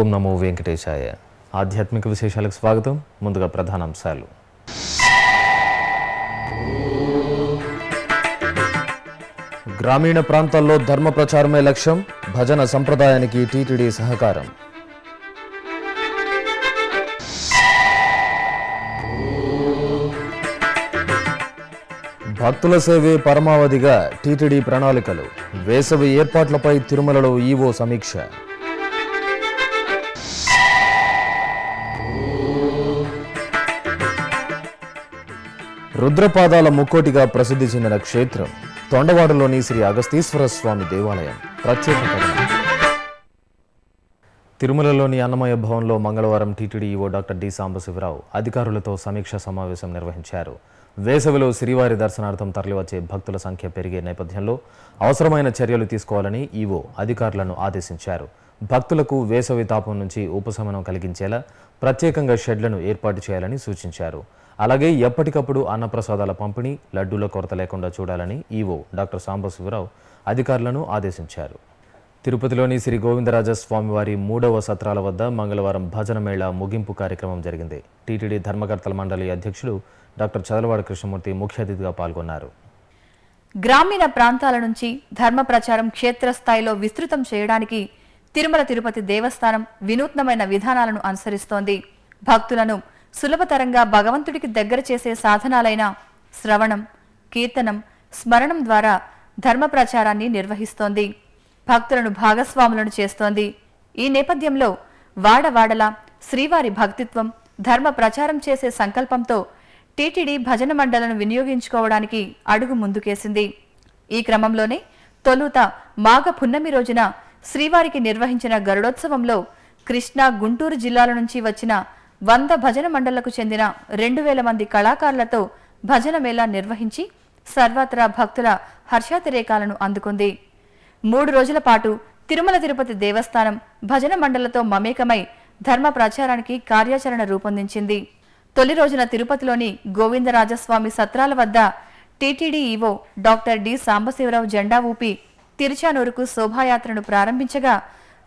ఓం నమో వెంకటేశాయ. ఆధ్యాత్మిక విశేషాలకు స్వాగతం. ముందుగా ప్రధానాంశాలు. గ్రామీణ ప్రాంతాల్లో ధర్మ ప్రచారమే లక్ష్యం, భజన సంప్రదాయానికి టీటీడీ సహకారం. భక్తుల సేవే పరమావధిగా టీటీడీ ప్రణాళికలు, వేసవి ఏర్పాట్లపై తిరుమలలో ఈవో సమీక్ష. రుద్రపాదాల ముక్కోటిగా ప్రసిద్ధి చెందిన క్షేత్రం తొండవాడలోని శ్రీ అగస్తీశ్వర స్వామి దేవాలయం ప్రత్యేక కథనం. తిరుమలలోని అన్నమయ్య భవన్లో మంగళవారం TTD EO doctor D Sambasivarao అధికారులతో సమీక్షా సమావేశం నిర్వహించారు. వేసవిలో శ్రీవారి దర్శనార్థం తరలివచ్చే భక్తుల సంఖ్య పెరిగే నేపథ్యంలో అవసరమైన చర్యలు తీసుకోవాలని ఈవో అధికారులను ఆదేశించారు. భక్తులకు వేసవి తాపం నుంచి ఉపశమనం కలిగించేలా ప్రత్యేకంగా షెడ్లను ఏర్పాటు చేయాలని సూచించారు. అలాగే ఎప్పటికప్పుడు అన్నప్రసాదాల పంపిణీ, లడ్డూల కొరత లేకుండా చూడాలని ఈవో డాక్టర్ సాంబశివరావు అధికారులను ఆదేశించారు. తిరుపతిలోని శ్రీ గోవిందరాజ స్వామివారి 3వ సత్రాల వద్ద మంగళవారం భజన మేళా ముగింపు కార్యక్రమం జరిగింది. టీటీడీ ధర్మకర్తల మండలి అధ్యక్షులు డాక్టర్ చదలవాడ కృష్ణమూర్తి ముఖ్య అతిథిగా పాల్గొన్నారు. గ్రామీణ ప్రాంతాల నుంచి ధర్మ ప్రచారం క్షేత్రస్థాయిలో విస్తృతం చేయడానికి తిరుమల తిరుపతి దేవస్థానం వినూత్నమైన విధానాలను అనుసరిస్తోంది. భక్తులను సులభతరంగా భగవంతుడికి దగ్గర చేసే సాధనాలైన శ్రవణం, కీర్తనం, స్మరణం ద్వారా ధర్మ ప్రచారాన్ని నిర్వహిస్తోంది. భక్తులను భాగస్వాములను చేస్తోంది. ఈ నేపథ్యంలో వాడవాడలా శ్రీవారి భక్తిత్వం, ధర్మ ప్రచారం చేసే సంకల్పంతో టీటీడీ భజన మండలను వినియోగించుకోవడానికి అడుగు ముందుకేసింది. ఈ క్రమంలోనే తొలుత మాఘ పున్నమి రోజున శ్రీవారికి నిర్వహించిన గరుడోత్సవంలో కృష్ణా, గుంటూరు జిల్లాల నుంచి వచ్చిన 100 భజన మండళ్లకు చెందిన 2000 మంది కళాకారులతో భజన మేళా నిర్వహించి సర్వత్రా భక్తుల హర్షాతిరేకాలను అందుకుంది. 3 రోజుల పాటు తిరుమల తిరుపతి దేవస్థానం భజన మండళ్లతో మమేకమై ధర్మ ప్రచారానికి కార్యాచరణ రూపొందించింది. తొలి రోజున తిరుపతిలోని గోవిందరాజస్వామి సత్రాల వద్ద TTD EO doctor D Sambasivarao జెండా ఊపి తిరుచానూరుకు శోభాయాత్రను ప్రారంభించగా,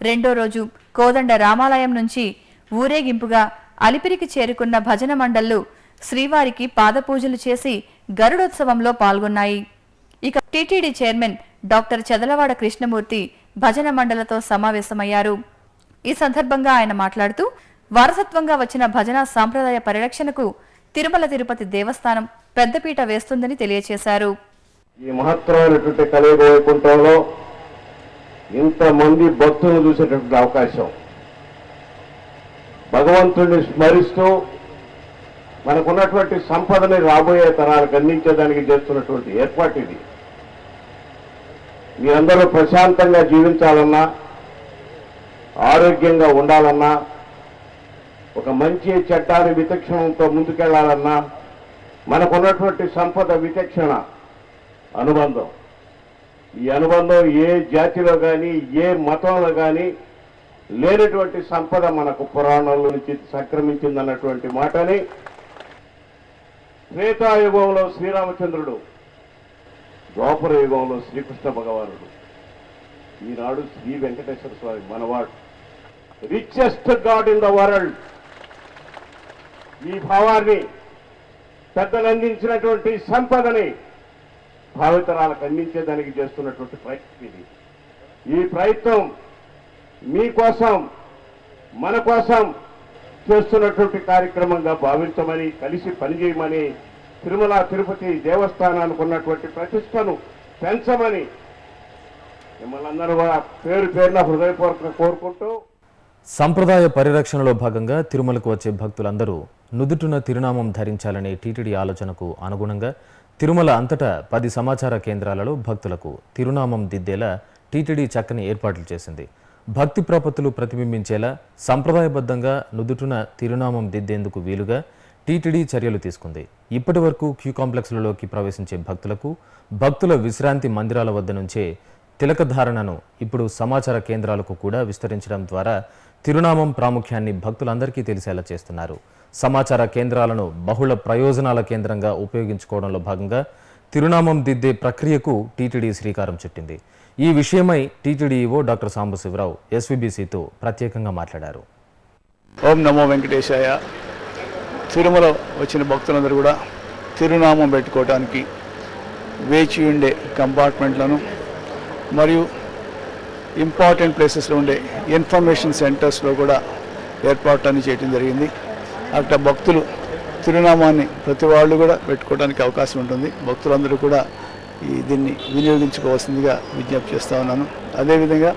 రెండో రోజు కోదండ రామాలయం నుంచి ఊరేగింపుగా అలిపిరికి చేరుకున్న భజన మండళ్లు శ్రీవారికి పాదపూజలు చేసి గరుడోత్సవంలో పాల్గొన్నాయి. ఇక TTD chairman doctor Chadalavada Krishnamurthy భజన మండలతో సమావేశమయ్యారు. ఈ సందర్భంగా ఆయన మాట్లాడుతూ, వారసత్వంగా వచ్చిన భజన సాంప్రదాయ పరిరక్షణకు తిరుమల తిరుపతి దేవస్థానం పెద్దపీట వేస్తుందని తెలియజేశారు. ఈ మహత్తరమైనటువంటి కలియుగ వైకుంఠంలో ఇంతమంది భక్తులను చూసేటటువంటి అవకాశం, భగవంతుడిని స్మరిస్తూ మనకున్నటువంటి సంపదని రాబోయే తరాలకు అందించేదానికి చేస్తున్నటువంటి ఏర్పాటు ఇది. మీరందరూ ప్రశాంతంగా జీవించాలన్నా, ఆరోగ్యంగా ఉండాలన్నా, ఒక మంచి చెడ్డాని విచక్షణతో ముందుకెళ్లాలన్నా, మనకున్నటువంటి సంపద విచక్షణ అనుబంధం, ఈ అనుబంధం ఏ జాతిలో కానీ ఏ మతంలో కానీ లేనటువంటి సంపద మనకు పురాణాల నుంచి సంక్రమించిందన్నటువంటి మాటని త్రేతాయుగంలో శ్రీరామచంద్రుడు, ద్వాపర యుగంలో శ్రీకృష్ణ భగవానుడు, ఈనాడు శ్రీ వెంకటేశ్వర స్వామి మనవాడు, richest God in the world. ఈ భావాన్ని, పెద్దలు అందించినటువంటి సంపదని భావితరాలకు అందించేదానికి చేస్తున్నటువంటి ప్రయత్నం ఇది. ఈ ప్రయత్నం మీకోసం, మన కోసం చేస్తున్నటువంటి కార్యక్రమంగా భావించమని, కలిసి పనిచేయమని, తిరుమల తిరుపతి దేవస్థానానికి ఉన్నటువంటి ప్రతిష్టను పెంచమని మిమ్మల్ని అందరూ పేరు పేరున హృదయపూర్వకంగా కోరుకుంటూ, సంప్రదాయ పరిరక్షణలో భాగంగా తిరుమలకు వచ్చే భక్తులందరూ నుదుటున తిరునామం ధరించాలనే టీటీడీ ఆలోచనకు అనుగుణంగా తిరుమల అంతటా 10 సమాచార కేంద్రాలలో భక్తులకు తిరునామం దిద్దేలా టీటీడీ చక్కని ఏర్పాట్లు చేసింది. భక్తి ప్రపత్తులు ప్రతిబింబించేలా సంప్రదాయబద్ధంగా నుదుటున తిరునామం దిద్దేందుకు వీలుగా టీటీడీ చర్యలు తీసుకుంది. ఇప్పటి వరకు క్యూ కాంప్లెక్స్లలోకి ప్రవేశించే భక్తులకు భక్తుల విశ్రాంతి మందిరాల వద్ద నుంచే తిలకధారణను ఇప్పుడు సమాచార కేంద్రాలకు కూడా విస్తరించడం ద్వారా తిరునామం ప్రాముఖ్యాన్ని భక్తులందరికీ తెలిసేలా చేస్తున్నారు. సమాచార కేంద్రాలను బహుళ ప్రయోజనాల కేంద్రంగా ఉపయోగించుకోవడంలో భాగంగా తిరునామం దిద్దే ప్రక్రియకు టీటీడీ శ్రీకారం చుట్టింది. ఈ విషయమై టీటీడీ ఈవో డాక్టర్ సాంబశివరావు ఎస్వీబీసీతో ప్రత్యేకంగా మాట్లాడారు. ఓం నమో వెంకటేశాయ. తిరుమల వచ్చిన భక్తులందరూ కూడా తిరునామం పెట్టుకోవడానికి వేచి ఉండే కంపార్ట్మెంట్లను మరియు ఇంపార్టెంట్ ప్లేసెస్లో ఉండే ఇన్ఫర్మేషన్ సెంటర్స్లో కూడా ఏర్పాట్లన్నీ చేయడం జరిగింది. అక్కడ భక్తులు తిరునామాన్ని ప్రతి వాళ్ళు కూడా పెట్టుకోవడానికి అవకాశం ఉంటుంది. భక్తులందరూ కూడా దీన్ని వినియోగించుకోవాల్సిందిగా విజ్ఞప్తి చేస్తూ ఉన్నాను. అదేవిధంగా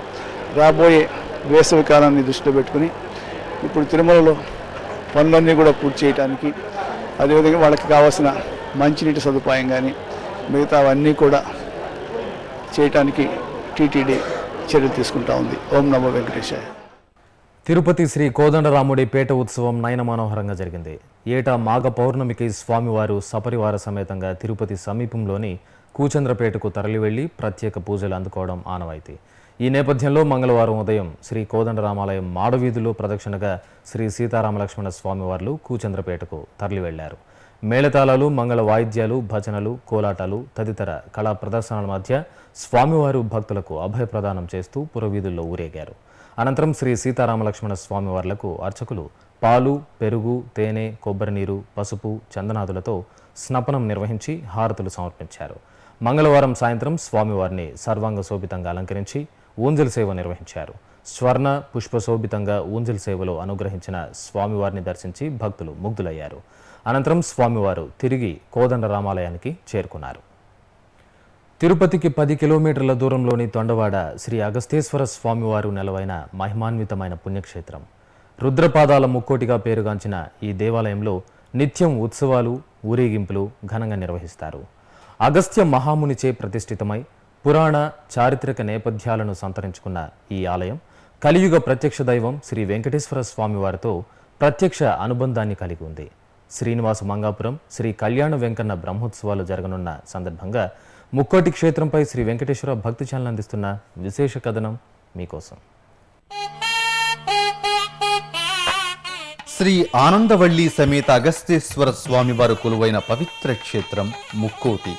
రాబోయే వేసవి కాలాన్ని దృష్టిలో పెట్టుకుని ఇప్పుడు తిరుమలలో పనులన్నీ కూడా పూర్తి చేయడానికి, అదేవిధంగా వాళ్ళకి కావాల్సిన మంచినీటి సదుపాయం కానీ మిగతా అవన్నీ కూడా చేయటానికి టీటీడీ చర్యలు తీసుకుంటా ఉంది. ఓం నమో వెంకటేశాయ. తిరుపతి శ్రీ కోదండరాముడి పేట ఉత్సవం నయన మనోహరంగా జరిగింది. ఏటా మాఘ పౌర్ణమికి స్వామివారు సపరివార సమేతంగా తిరుపతి సమీపంలోని కూచంద్రపేటకు తరలివెళ్లి ప్రత్యేక పూజలు అందుకోవడం ఆనవాయితీ. ఈ నేపథ్యంలో మంగళవారం ఉదయం శ్రీ కోదండరామాలయం మాడవీధిలో ప్రదక్షిణగా శ్రీ సీతారామలక్ష్మణ స్వామివార్లు కూచంద్రపేటకు తరలివెళ్లారు. మేళతాళాలు, మంగళ వాయిద్యాలు, భజనలు, కోలాటాలు తదితర కళా ప్రదర్శనల మధ్య స్వామివారు భక్తులకు అభయప్రదానం చేస్తూ పురవీధుల్లో ఊరేగారు. అనంతరం శ్రీ సీతారామలక్ష్మణ స్వామివార్లకు అర్చకులు పాలు, పెరుగు, తేనె, కొబ్బరి నీరు, పసుపు, చందనాదులతో స్నపనం నిర్వహించి హారతులు సమర్పించారు. మంగళవారం సాయంత్రం స్వామివారిని సర్వాంగ శోభితంగా అలంకరించి ఊంజల్ సేవ నిర్వహించారు. స్వర్ణ పుష్పశోభితంగా ఊంజల్ సేవలో అనుగ్రహించిన స్వామివారిని దర్శించి భక్తులు ముగ్ధులయ్యారు. అనంతరం స్వామివారు తిరిగి కోదండరామాలయానికి చేరుకున్నారు. తిరుపతికి 10 కిలోమీటర్ల దూరంలోని తొండవాడ శ్రీ అగస్తేశ్వర స్వామివారు నెలవైన మహిమాన్వితమైన పుణ్యక్షేత్రం. రుద్రపాదాల ముక్కోటిగా పేరుగాంచిన ఈ దేవాలయంలో నిత్యం ఉత్సవాలు, ఊరేగింపులు ఘనంగా నిర్వహిస్తారు. అగస్త్య మహామునిచే ప్రతిష్ఠితమై పురాణ చారిత్రక నేపథ్యాలను సంతరించుకున్న ఈ ఆలయం కలియుగ ప్రత్యక్ష దైవం శ్రీ వెంకటేశ్వర స్వామివారితో ప్రత్యక్ష అనుబంధాన్ని కలిగి ఉంది. శ్రీనివాస మంగాపురం శ్రీ కళ్యాణ వెంకన్న బ్రహ్మోత్సవాలు జరగనున్న సందర్భంగా ముక్కోటి క్షేత్రంపై శ్రీ వెంకటేశ్వర భక్తి ఛానల్ అందిస్తున్న విశేష కథనం మీకోసం. శ్రీ ఆనందవల్లి సమేత అగస్తేశ్వర స్వామివారు కొలువైన పవిత్ర క్షేత్రం ముక్కోటి.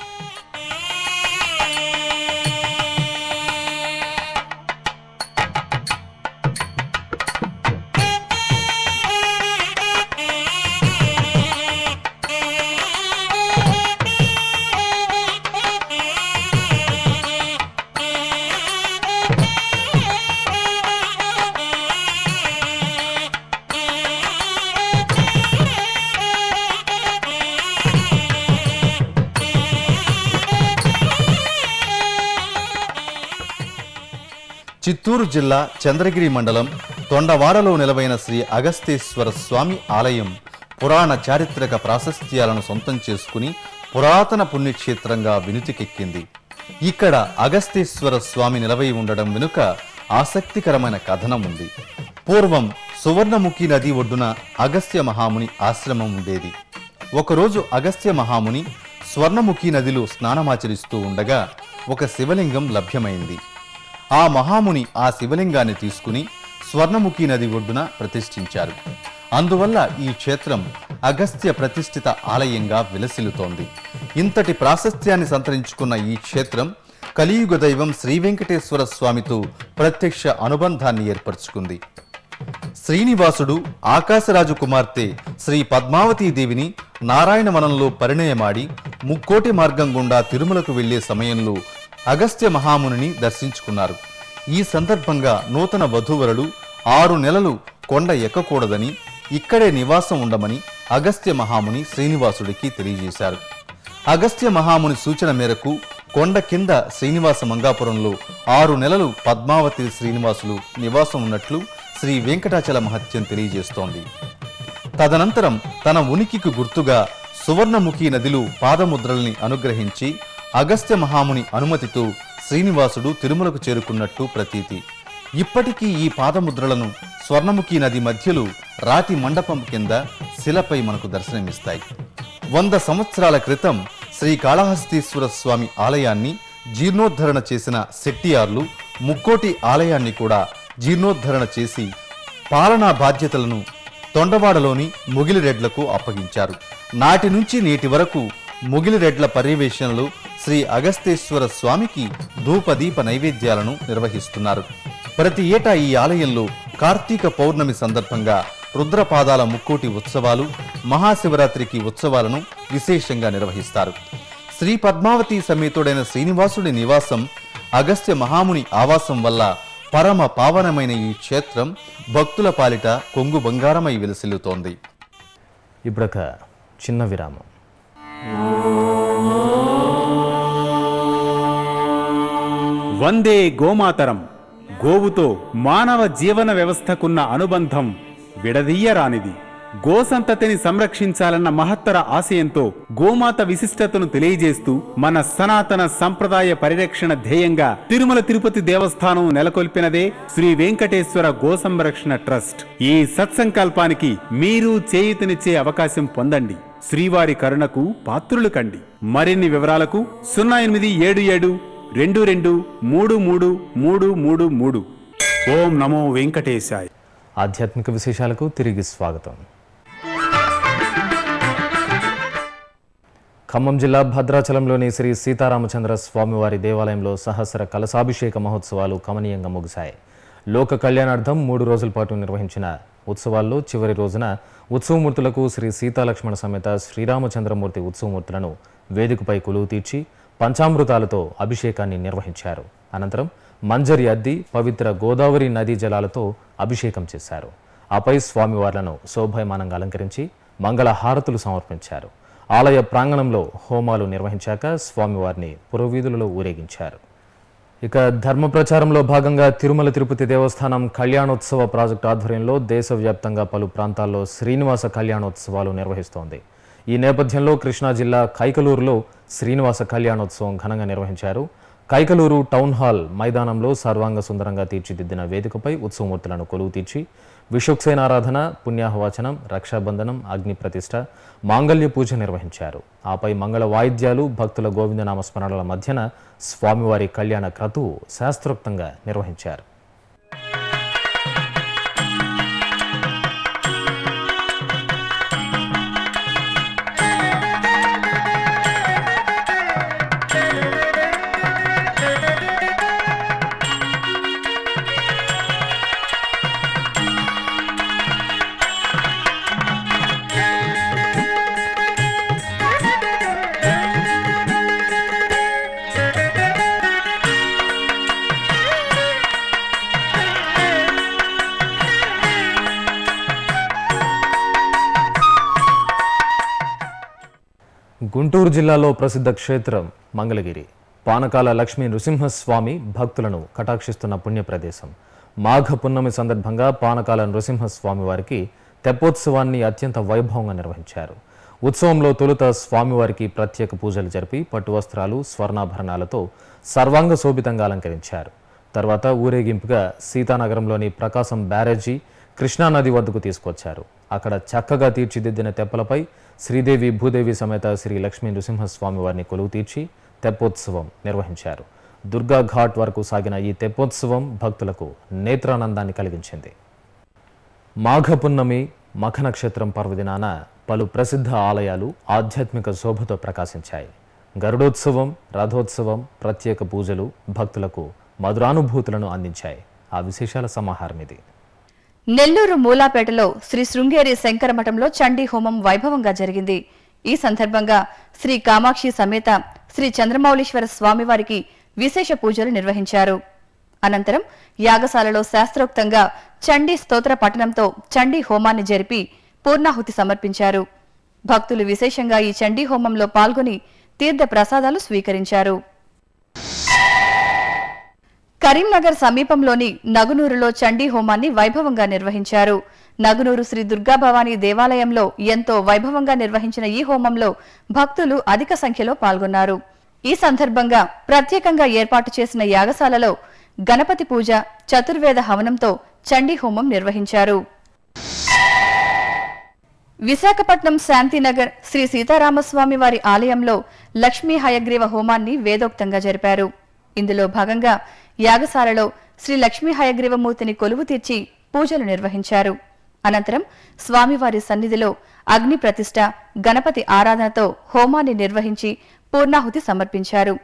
చిత్తూరు జిల్లా చంద్రగిరి మండలం తొండవాడలో నెలవైన శ్రీ అగస్తేశ్వర స్వామి ఆలయం పురాణ చారిత్రక ప్రాశస్త్యాలను సొంతం చేసుకుని పురాతన పుణ్యక్షేత్రంగా వినుతికెక్కింది. ఇక్కడ అగస్తేశ్వర స్వామి నిలవై ఉండడం వెనుక ఆసక్తికరమైన కథనం ఉంది. పూర్వం సువర్ణముఖి నది ఒడ్డున అగస్త్య మహాముని ఆశ్రమం ఉండేది. ఒకరోజు అగస్త్య మహాముని స్వర్ణముఖి నదిలో స్నానమాచరిస్తూ ఉండగా ఒక శివలింగం లభ్యమైంది. ఆ మహాముని ఆ శివలింగాన్ని తీసుకుని స్వర్ణముఖి నది ఒడ్డున ప్రతిష్ఠించారు. అందువల్ల ఈ క్షేత్రం అగస్త్య ప్రతిష్ఠిత ఆలయంగా విలసిల్లుతోంది. ఇంతటి ప్రాశస్త్యాన్ని సంతరించుకున్న ఈ క్షేత్రం కలియుగ దైవం శ్రీ వెంకటేశ్వర స్వామితో ప్రత్యక్ష అనుబంధాన్ని ఏర్పరచుకుంది. శ్రీనివాసుడు ఆకాశరాజు కుమార్తె శ్రీ పద్మావతీదేవిని నారాయణవనంలో పరిణయమాడి ముక్కోటి మార్గం గుండా తిరుమలకు వెళ్లే సమయంలో అగస్త్య మహామునిని దర్శించుకున్నారు. ఈ సందర్భంగా నూతన వధూవరులు 6 నెలలు కొండ ఎక్కకూడదని, ఇక్కడే నివాసం ఉండమని అగస్త్య మహాముని శ్రీనివాసుడికి తెలియజేశారు. అగస్త్య మహాముని సూచన మేరకు కొండ కింద శ్రీనివాస మంగాపురంలో 6 నెలలు పద్మావతి శ్రీనివాసులు నివాసం ఉన్నట్లు శ్రీ వెంకటాచల మహత్యం తెలియజేస్తోంది. తదనంతరం తన ఉనికికి గుర్తుగా సువర్ణముఖి నదిలో పాదముద్రల్ని అనుగ్రహించి అగస్త్య మహాముని అనుమతితో శ్రీనివాసుడు తిరుమలకు చేరుకున్నట్టు ప్రతీతి. ఇప్పటికీ ఈ పాదముద్రలను స్వర్ణముఖి నది మధ్యలో రాతి మండపం కింద శిలపై మనకు దర్శనమిస్తాయి. 100 సంవత్సరాల క్రితం శ్రీకాళహస్తీశ్వర స్వామి ఆలయాన్ని జీర్ణోద్ధరణ చేసిన శెట్టియార్లు ముక్కోటి ఆలయాన్ని కూడా జీర్ణోద్ధరణ చేసి పాలనా బాధ్యతలను తొండవాడలోని మొగిలిరెడ్లకు అప్పగించారు. నాటి నుంచి నేటి వరకు ముగిలిరెడ్ల పర్యవేక్షణలు శ్రీ అగస్తేశ్వర స్వామికి ధూపదీప నైవేద్యాలను నిర్వహిస్తున్నారు. ప్రతి ఏటా ఈ ఆలయంలో కార్తీక పౌర్ణమి సందర్భంగా రుద్రపాదాల ముక్కోటి ఉత్సవాలు, మహాశివరాత్రికి ఉత్సవాలను విశేషంగా నిర్వహిస్తారు. శ్రీ పద్మావతి సమేతుడైన శ్రీనివాసుడి నివాసం, అగస్త్య మహాముని ఆవాసం వల్ల పరమ పావనమైన ఈ క్షేత్రం భక్తుల పాలిట కొంగు బంగారమై విలసిల్లుతోంది. ఇప్పుడొక చిన్న విరామం. వందే గోమాతరం. గోవుతో మానవ జీవన వ్యవస్థకున్న అనుబంధం విడదీయరానిది. గోసంతతిని సంరక్షించాలన్న మహత్తర ఆశయంతో గోమాత విశిష్టతను తెలియజేస్తూ మన సనాతన సంప్రదాయ పరిరక్షణ ధ్యేయంగా తిరుమల తిరుపతి దేవస్థానం నెలకొల్పినదే శ్రీ వెంకటేశ్వర గో సంరక్షణ ట్రస్ట్. ఈ సత్సంకల్పానికి మీరు చేయూతనిచ్చే అవకాశం పొందండి. శ్రీవారి కరుణకు పాత్రులు కండి. మరిన్ని వివరాలకు 087722333333. ఓం నమో వెంకటేశాయ. ఆధ్యాత్మిక విశేషాలకు తిరిగి స్వాగతం. ఖమ్మం జిల్లా భద్రాచలంలోని శ్రీ సీతారామచంద్ర స్వామివారి దేవాలయంలో సహస్ర కలశాభిషేక మహోత్సవాలు కమనీయంగా ముగిశాయి. లోక కళ్యాణార్థం 3 రోజుల పాటు నిర్వహించిన ఉత్సవాల్లో చివరి రోజున ఉత్సవమూర్తులకు శ్రీ సీతాలక్ష్మణ సమేత శ్రీరామచంద్రమూర్తి ఉత్సవమూర్తులను వేదికపై కొలువు తీర్చి పంచామృతాలతో అభిషేకాన్ని నిర్వహించారు. అనంతరం మంజరి అద్ది పవిత్ర గోదావరి నదీ జలాలతో అభిషేకం చేశారు. ఆపై స్వామివార్లను శోభాయమానంగా అలంకరించి మంగళ హారతులు సమర్పించారు. ఆలయ ప్రాంగణంలో హోమాలు నిర్వహించాక స్వామివారిని పురవీధులలో ఊరేగించారు. ఇక ధర్మ ప్రచారంలో భాగంగా తిరుమల తిరుపతి దేవస్థానం కళ్యాణోత్సవ ప్రాజెక్టు ఆధ్వర్యంలో దేశవ్యాప్తంగా పలు ప్రాంతాల్లో శ్రీనివాస కళ్యాణోత్సవాలు నిర్వహిస్తోంది. ఈ నేపథ్యంలో కృష్ణా జిల్లా కైకలూరులో శ్రీనివాస కళ్యాణోత్సవం ఘనంగా నిర్వహించారు. కైకలూరు టౌన్ హాల్ మైదానంలో సర్వాంగ సుందరంగా తీర్చిదిద్దిన వేదికపై ఉత్సవమూర్తులను కొలువు తీర్చి విషుక్సేనారాధన, పుణ్యాహవాచనం, రక్షాబంధనం, అగ్ని ప్రతిష్ఠ, మాంగళ్య పూజ నిర్వహించారు. ఆపై మంగళ వాయిద్యాలు, భక్తుల గోవిందనామ స్మరణల మధ్యన స్వామివారి కళ్యాణ క్రతువు శాస్త్రోక్తంగా నిర్వహించారు. గుంటూరు జిల్లాలో ప్రసిద్ధ క్షేత్రం మంగళగిరి. పానకాల లక్ష్మీ నృసింహస్వామి భక్తులను కటాక్షిస్తున్న పుణ్యప్రదేశం. మాఘ పున్నమి సందర్భంగా పానకాల నృసింహస్వామి వారికి తెప్పోత్సవాన్ని అత్యంత వైభవంగా నిర్వహించారు. ఉత్సవంలో తొలుత స్వామివారికి ప్రత్యేక పూజలు జరిపి పట్టు వస్త్రాలు, స్వర్ణాభరణాలతో సర్వాంగ శోభితంగా అలంకరించారు. తర్వాత ఊరేగింపుగా సీతానగరంలోని ప్రకాశం బ్యారేజీ కృష్ణానది వద్దకు తీసుకొచ్చారు. అక్కడ చక్కగా తీర్చిదిద్దిన తెప్పలపై శ్రీదేవి భూదేవి సమేత శ్రీ లక్ష్మీ నృసింహస్వామి వారిని కొలువు తీర్చి తెప్పోత్సవం నిర్వహించారు. దుర్గా ఘాట్ వరకు సాగిన ఈ తెప్పోత్సవం భక్తులకు నేత్రానందాన్ని కలిగించింది. మాఘ పున్నమి, మఖ నక్షత్రం పర్వదినాన పలు ప్రసిద్ధ ఆలయాలు ఆధ్యాత్మిక శోభతో ప్రకాశించాయి. గరుడోత్సవం, రథోత్సవం, ప్రత్యేక పూజలు భక్తులకు మధురానుభూతులను అందించాయి. ఆ విశేషాల సమాహారం ఇది. నెల్లూరు మూలాపేటలో శ్రీ శృంగేరి శంకరమఠంలో చండీ హోమం వైభవంగా జరిగింది. ఈ సందర్భంగా శ్రీ కామాక్షి సమేత శ్రీ చంద్రమౌళీశ్వర స్వామివారికి విశేష పూజలు నిర్వహించారు. అనంతరం యాగశాలలో శాస్త్రోక్తంగా చండీ స్తోత్ర పఠనంతో చండీ హోమాన్ని జరిపి పూర్ణాహుతి సమర్పించారు. భక్తులు విశేషంగా ఈ చండీ హోమంలో పాల్గొని తీర్థ ప్రసాదాలు స్వీకరించారు. కరీంనగర్ సమీపంలోని నగునూరులో చండీ హోమాన్ని వైభవంగా నిర్వహించారు. నగునూరు శ్రీ దుర్గాభవానీ దేవాలయంలో ఎంతో వైభవంగా నిర్వహించిన ఈ హోమంలో భక్తులు అధిక సంఖ్యలో పాల్గొన్నారు. ఈ సందర్భంగా ప్రత్యేకంగా ఏర్పాటు చేసిన యాగశాలలో గణపతి పూజ, చతుర్వేద హవనంతో చండీ హోమం నిర్వహించారు. విశాఖపట్నం శాంతినగర్ శ్రీ సీతారామస్వామి వారి ఆలయంలో లక్ష్మీ హయగ్రీవ హోమాన్ని వేదోక్తంగా జరిపారు. ఇందులో భాగంగా యాగశాలలో శ్రీ లక్ష్మీ హయగ్రీవమూర్తిని కొలువు తీర్చి పూజలు నిర్వహించారు. అనంతరం స్వామివారి సన్నిధిలో అగ్ని ప్రతిష్ఠ, గణపతి ఆరాధనతో హోమాన్ని నిర్వహించి పూర్ణాహుతి సమర్పించారు.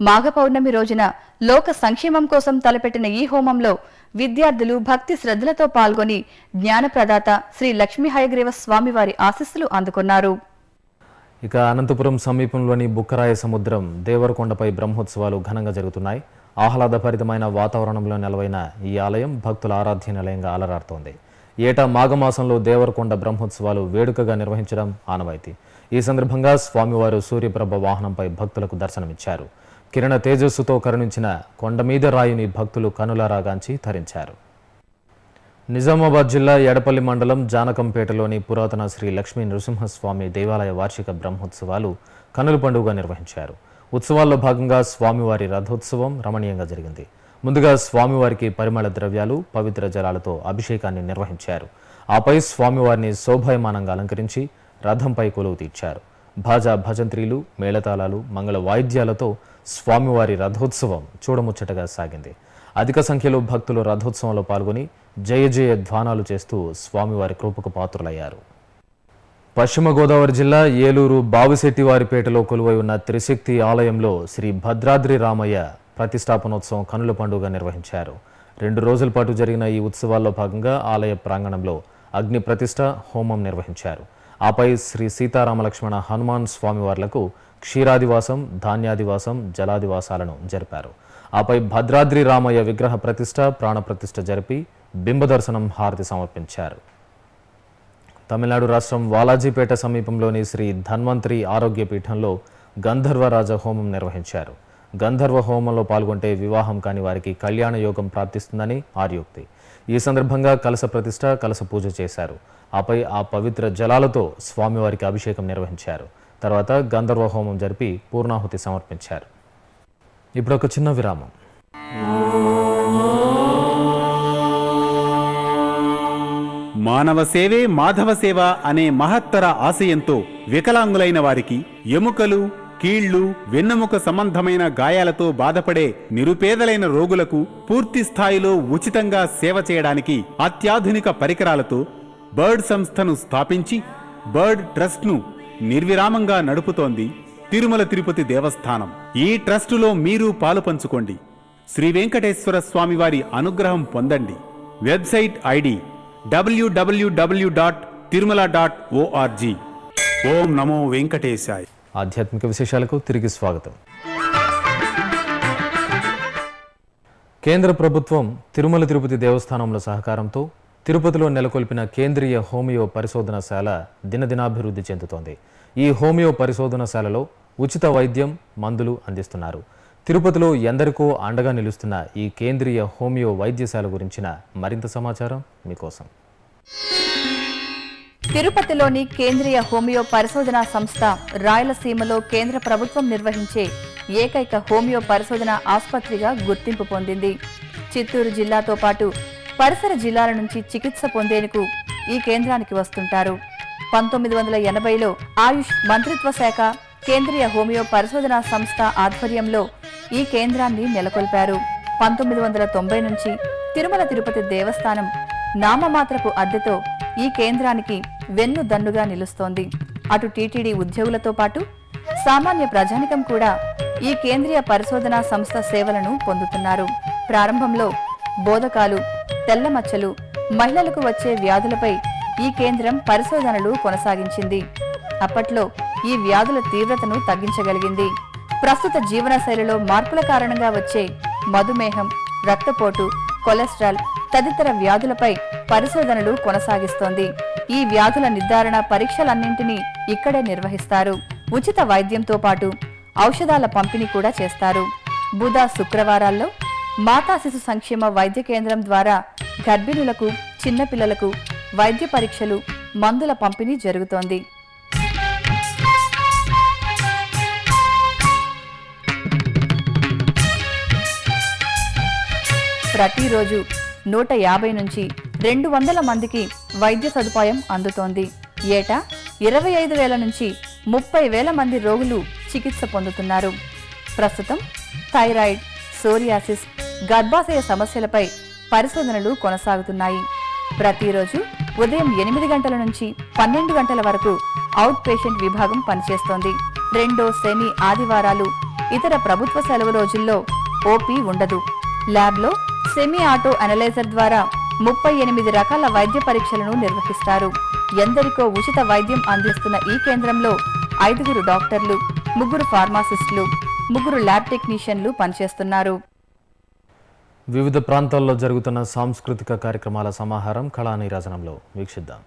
మాఘ పౌర్ణమి రోజున లోక సంక్షేమం కోసం తలపెట్టిన ఈ హోమంలో విద్యార్థులు భక్తి శ్రద్ధలతో పాల్గొని జ్ఞానప్రదాత శ్రీ లక్ష్మీ హయగ్రీవ స్వామివారి ఆశీస్సులు అందుకున్నారు. ఇక అనంతపురం సమీపంలోని బుక్కరాయ సముద్రం దేవరకొండపై బ్రహ్మోత్సవాలు ఘనంగా జరుగుతున్నాయి. ఆహ్లాదభరితమైన వాతావరణంలో నెలవైన ఈ ఆలయం భక్తుల ఆరాధ్య నిలయంగా అలరారుతోంది. ఏటా మాఘమాసంలో దేవరకొండ బ్రహ్మోత్సవాలు వేడుకగా నిర్వహించడం ఆనవాయితీ. ఈ సందర్భంగా స్వామివారు సూర్యప్రభ వాహనంపై భక్తులకు దర్శనమిచ్చారు. కిరణ తేజస్సుతో కరుణించిన కొండమీద రాయిని భక్తులు కనులారాగాంచి తరించారు. నిజామాబాద్ జిల్లా ఎడపల్లి మండలం జానకంపేటలోని పురాతన శ్రీ లక్ష్మీ నృసింహస్వామి దేవాలయ వార్షిక బ్రహ్మోత్సవాలు కనుల పండుగగా నిర్వహించారు. ఉత్సవాల్లో భాగంగా స్వామివారి రథోత్సవం రమణీయంగా జరిగింది. ముందుగా స్వామివారికి పరిమళ ద్రవ్యాలు, పవిత్ర జలాలతో అభిషేకాన్ని నిర్వహించారు. ఆపై స్వామివారిని శోభాయమానంగా అలంకరించి రథంపై కొలువు తీర్చారు. భాజా భజంత్రీలు, మేళతాళాలు, మంగళ వాయిద్యాలతో స్వామివారి రథోత్సవం చూడముచ్చటగా సాగింది. అధిక సంఖ్యలో భక్తులు రథోత్సవంలో పాల్గొని జయ జయ ధ్వానాలు చేస్తూ స్వామివారి కృపకు పాత్రులయ్యారు. పశ్చిమ గోదావరి జిల్లా ఏలూరు బావిశెట్టివారిపేటలో కొలువై ఉన్న త్రిశక్తి ఆలయంలో శ్రీ భద్రాద్రి రామయ్య ప్రతిష్టాపనోత్సవం కనుల పండుగ నిర్వహించారు. 2 రోజుల పాటు జరిగిన ఈ ఉత్సవాల్లో భాగంగా ఆలయ ప్రాంగణంలో అగ్ని ప్రతిష్ఠ, హోమం నిర్వహించారు. ఆపై శ్రీ సీతారామలక్ష్మణ హనుమాన్ స్వామివార్లకు క్షీరాదివాసం, ధాన్యాదివాసం, జలాదివాసాలను జరిపారు. ఆపై భద్రాద్రి రామయ్య విగ్రహ ప్రతిష్ఠ, ప్రాణప్రతిష్ఠ జరిపి బింబదర్శనం, హారతి సమర్పించారు. తమిళనాడు రాష్ట్రం వాలాజీపేట సమీపంలోని శ్రీ ధన్వంతరి ఆరోగ్య పీఠంలో గంధర్వరాజ హోమం నిర్వహించారు. గంధర్వ హోమంలో పాల్గొంటే వివాహం కాని వారికి కళ్యాణ యోగం ప్రాప్తిస్తుందని ఆర్యోక్తి. ఈ సందర్భంగా కలశ ప్రతిష్ఠ, కలశ పూజ చేశారు. ఆపై ఆ పవిత్ర జలాలతో స్వామివారికి అభిషేకం నిర్వహించారు. తర్వాత గంధర్వ హోమం జరిపి పూర్ణాహుతి సమర్పించారు. ఇప్పుడు ఒక చిన్న విరామం. మానవ సేవే మాధవ సేవ అనే మహత్తర ఆశయంతో వికలాంగులైన వారికి ఎముకలు, కీళ్లు, వెన్నెముక సంబంధమైన గాయాలతో బాధపడే నిరుపేదలైన రోగులకు పూర్తి స్థాయిలో ఉచితంగా సేవ చేయడానికి అత్యాధునిక పరికరాలతో బర్డ్ సంస్థను స్థాపించి బర్డ్ ట్రస్ట్ను నిర్విరామంగా నడుపుతోంది తిరుమల తిరుపతి దేవస్థానం. ఈ ట్రస్టులో మీరు పాలు పంచుకోండి. శ్రీ వెంకటేశ్వర స్వామివారి అనుగ్రహం పొందండి. Website ID www.tirumala.org. ఓం నమో వెంకటేశాయ. ఆధ్యాత్మిక విశేషాలకు తిరిగి స్వాగతం. కేంద్ర ప్రభుత్వం తిరుమల తిరుపతి దేవస్థానంల సహకారంతో తిరుపతిలో నెలకొల్పిన కేంద్రీయ హోమియో పరిశోధనశాల దినదినాభివృద్ధి చెందుతోంది. ఈ హోమియో పరిశోధనశాలలో ఉచిత వైద్యం, మందులు అందిస్తున్నారు. తిరుపతిలో ఎందరికో అండగా నిలుస్తున్న ఈ కేంద్రీయ హోమియో వైద్యశాల గురించిన మరింత సమాచారం మీకోసం. తిరుపతిలోని కేంద్రీయ హోమియో పరిశోధనా సంస్థ రాయలసీమలో కేంద్ర ప్రభుత్వం నిర్వహించే ఏకైక హోమియో పరిశోధన ఆసుపత్రిగా గుర్తింపు పొందింది. చిత్తూరు జిల్లాతో పాటు పరిసర జిల్లాల నుంచి చికిత్స పొందేందుకు ఈ కేంద్రానికి వస్తుంటారు. 1980లో ఆయుష్ మంత్రిత్వ శాఖ కేంద్రీయ హోమియో పరిశోధనా సంస్థ ఆధ్వర్యంలో ఈ కేంద్రాన్ని నెలకొల్పారు. 1990 నుంచి తిరుమల తిరుపతి దేవస్థానం నామమాత్రపు అద్దెతో ఈ కేంద్రానికి వెన్నుదన్నుగా నిలుస్తోంది. అటు టీటీడీ ఉద్యోగులతో పాటు సామాన్య ప్రజానికం కూడా ఈ కేంద్రీయ పరిశోధనా సంస్థ సేవలను పొందుతున్నారు. ప్రారంభంలో బోధకాలు, తెల్లమచ్చలు, మహిళలకు వచ్చే వ్యాధులపై ఈ కేంద్రం పరిశోధనలు కొనసాగించింది. అప్పట్లో ఈ వ్యాధుల తీవ్రతను తగ్గించగలిగింది. ప్రస్తుత జీవనశైలిలో మార్పుల కారణంగా వచ్చే మధుమేహం, రక్తపోటు, కొలెస్ట్రాల్ తదితర వ్యాధులపై పరిశోధనలు కొనసాగిస్తోంది. ఈ వ్యాధుల నిర్ధారణ పరీక్షలన్నింటినీ ఇక్కడే నిర్వహిస్తారు. ఉచిత వైద్యంతో పాటు ఔషధాల పంపిణీ కూడా చేస్తారు. బుధ, శుక్రవారాల్లో మాతా శిశు సంక్షేమ వైద్య కేంద్రం ద్వారా గర్భిణులకు, చిన్నపిల్లలకు వైద్య పరీక్షలు, మందుల పంపిణీ జరుగుతోంది. ప్రతిరోజు 150 నుంచి 200 మందికి వైద్య సదుపాయం అందుతోంది. ఏటా 25,000 నుంచి 30,000 మంది రోగులు చికిత్స పొందుతున్నారు. ప్రస్తుతం థైరాయిడ్, సోరియాసిస్, గర్భాశయ సమస్యలపై పరిశోధనలు కొనసాగుతున్నాయి. ప్రతిరోజు ఉదయం 8 గంటల నుంచి 12 గంటల వరకు అవుట్ పేషెంట్ విభాగం పనిచేస్తోంది. రెండో శని ఆదివారాలు ఇతర ప్రభుత్వ సెలవు రోజుల్లో ఓపీ ఉండదు. ల్యాబ్లో సెమీ ఆటో అనలైజర్ ద్వారా 38 రకాల వైద్య పరీక్షలను నిర్వహిస్తారు. ఎందరికో ఉచిత వైద్యం అందిస్తున్న ఈ కేంద్రంలో 5 డాక్టర్లు, 3 ఫార్మాసిస్టులు, 3 ల్యాబ్ టెక్నీషియన్లు పనిచేస్తున్నారు. వివిధ ప్రాంతాల్లో జరుగుతున్న సాంస్కృతిక కార్యక్రమాల సమాహారం కళా నీరాజనంలో వీక్షిద్దాం.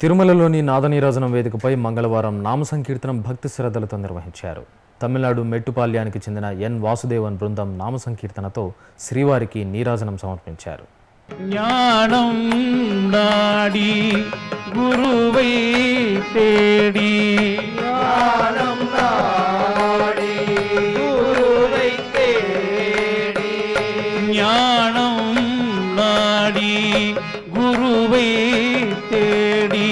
తిరుమలలోని నాదనీరాజనం వేదికపై మంగళవారం నామ సంకీర్తనం భక్తి శ్రద్ధలతో నిర్వహించారు. తమిళనాడు మెట్టుపాల్యానికి చెందిన ఎన్ వాసుదేవన్ బృందం నామ సంకీర్తనతో శ్రీవారికి నీరాజనం సమర్పించారు. ஞானம் நாடி குருவை தேடி ஞானம் நாடி குருவை தேடி ஞானம் நாடி குருவை தேடி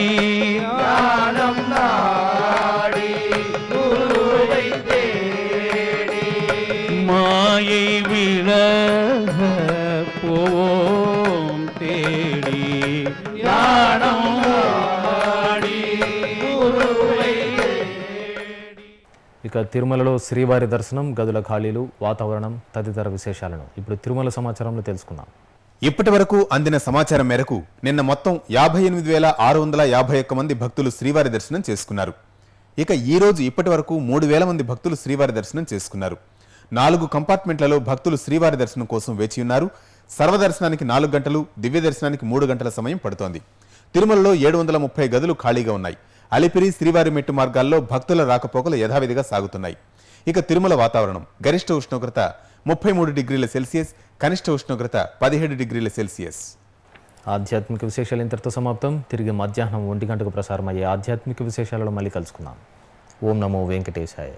ஞானம் நாடி குருவை தேடி மாயை விலக போவோம் தேடி ஞானம் நாடி குருவை ఇక తిరుమలలో శ్రీవారి దర్శనం, గదుల ఖాళీలు, వాతావరణం తదితర విశేషాలను ఇప్పుడు తిరుమల సమాచారంలో తెలుసుకుందాం. ఇప్పటి వరకు అందిన సమాచారం మేరకు నిన్న మొత్తం 58,651 మంది భక్తులు శ్రీవారి దర్శనం చేసుకున్నారు. ఇక ఈ రోజు ఇప్పటి వరకు 3,000 మంది భక్తులు శ్రీవారి దర్శనం చేసుకున్నారు. 4 కంపార్ట్మెంట్లలో భక్తులు శ్రీవారి దర్శనం కోసం వేచి ఉన్నారు. సర్వదర్శనానికి 4 గంటలు, దివ్య దర్శనానికి 3 గంటల సమయం పడుతోంది. తిరుమలలో 730 గదులు ఖాళీగా ఉన్నాయి. అలిపిరి, శ్రీవారి మెట్టు మార్గాల్లో భక్తుల రాకపోకలు యథావిధిగా సాగుతున్నాయి. ఇక తిరుమల వాతావరణం గరిష్ట ఉష్ణోగ్రత 33 డిగ్రీల సెల్సియస్, కనిష్ట ఉష్ణోగ్రత 17 డిగ్రీల సెల్సియస్. ఆధ్యాత్మిక విశేషాలు ఇంతటితో సమాప్తం. తిరిగి మధ్యాహ్నం 1 గంటకు ప్రసారమయ్యే ఆధ్యాత్మిక విశేషాలలో మళ్ళీ కలుసుకుందాం. ఓం నమో వెంకటేశాయ.